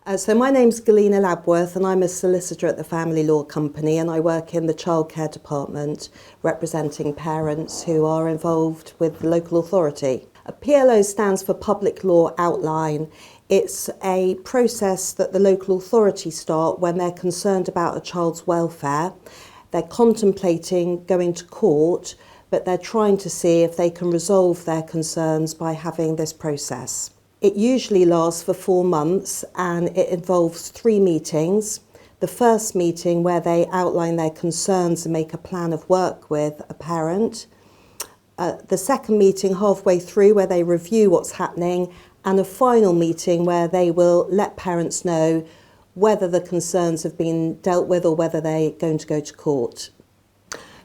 So my name's Galina Labworth and I'm a solicitor at the Family Law Company, and I work in the childcare department representing parents who are involved with the local authority. A PLO stands for Public Law Outline. It's a process that the local authority start when they're concerned about a child's welfare. They're contemplating going to court, but they're trying to see if they can resolve their concerns by having this process. It usually lasts for 4 months and it involves 3 meetings. The first meeting where they outline their concerns and make a plan of work with a parent. The second meeting halfway through where they review what's happening, and a final meeting where they will let parents know whether the concerns have been dealt with or whether they're going to go to court.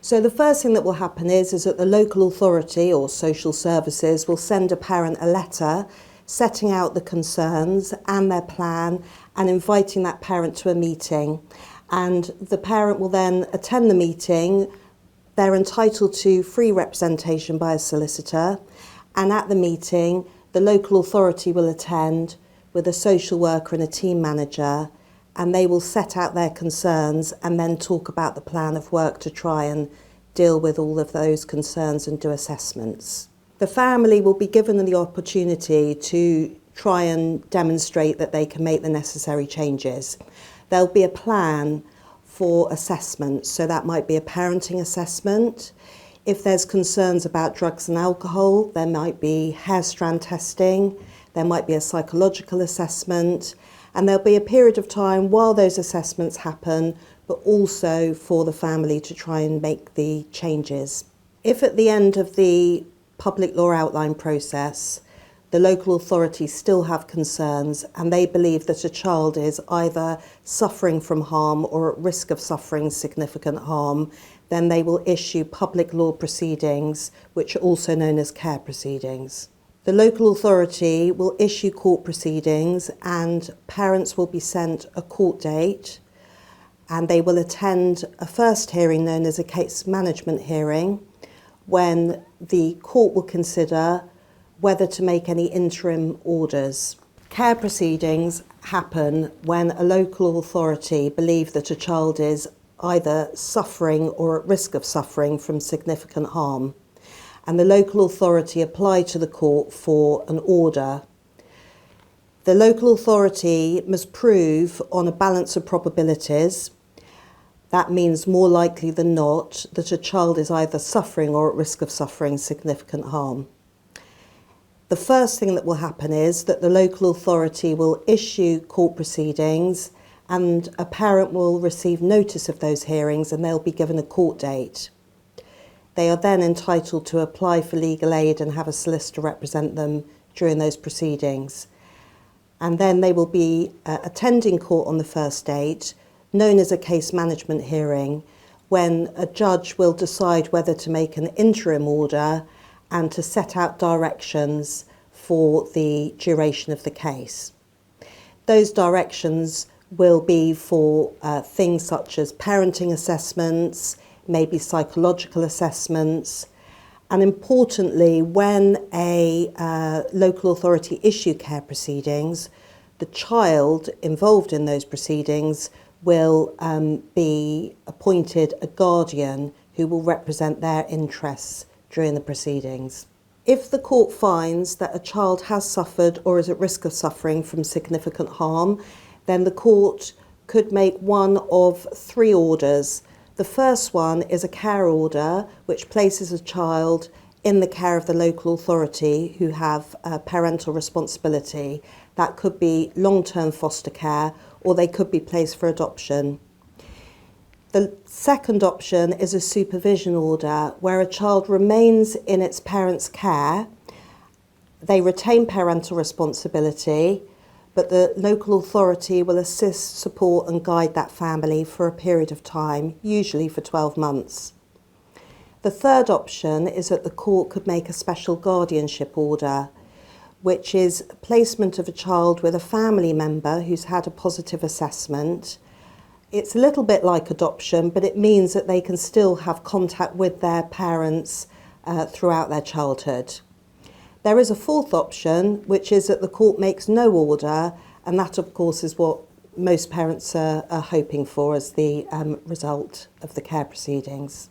So the first thing that will happen is that the local authority or social services will send a parent a letter setting out the concerns and their plan and inviting that parent to a meeting. And the parent will then attend the meeting. They're entitled to free representation by a solicitor, and at the meeting the local authority will attend with a social worker and a team manager, and they will set out their concerns and then talk about the plan of work to try and deal with all of those concerns and do assessments. The family will be given the opportunity to try and demonstrate that they can make the necessary changes. There'll be a plan for assessments, so that might be a parenting assessment. If there's concerns about drugs and alcohol, there might be hair strand testing, there might be a psychological assessment, and there'll be a period of time while those assessments happen, but also for the family to try and make the changes. If at the end of the public law outline process, the local authorities still have concerns and they believe that a child is either suffering from harm or at risk of suffering significant harm, then they will issue public law proceedings, which are also known as care proceedings. The local authority will issue court proceedings and parents will be sent a court date, and they will attend a first hearing known as a case management hearing, when the court will consider whether to make any interim orders. Care proceedings happen when a local authority believes that a child is either suffering or at risk of suffering from significant harm, and the local authority apply to the court for an order. The local authority must prove on a balance of probabilities. That means more likely than not that a child is either suffering or at risk of suffering significant harm. The first thing that will happen is that the local authority will issue court proceedings and a parent will receive notice of those hearings and they'll be given a court date. They are then entitled to apply for legal aid and have a solicitor represent them during those proceedings. And then they will be attending court on the first date, known as a case management hearing, when a judge will decide whether to make an interim order and to set out directions for the duration of the case. Those directions will be for things such as parenting assessments, maybe psychological assessments, and importantly, when a local authority issue care proceedings, the child involved in those proceedings will be appointed a guardian who will represent their interests during the proceedings. If the court finds that a child has suffered or is at risk of suffering from significant harm, then the court could make one of 3 orders. The first one is a care order, which places a child in the care of the local authority who have parental responsibility. That could be long-term foster care, or they could be placed for adoption. The second option is a supervision order, where a child remains in its parents' care. They retain parental responsibility, but the local authority will assist, support and guide that family for a period of time, usually for 12 months. The third option is that the court could make a special guardianship order, which is placement of a child with a family member who's had a positive assessment. It's a little bit like adoption, but it means that they can still have contact with their parents throughout their childhood. There is a fourth option, which is that the court makes no order And that, of course, is what most parents are hoping for as the result of the care proceedings.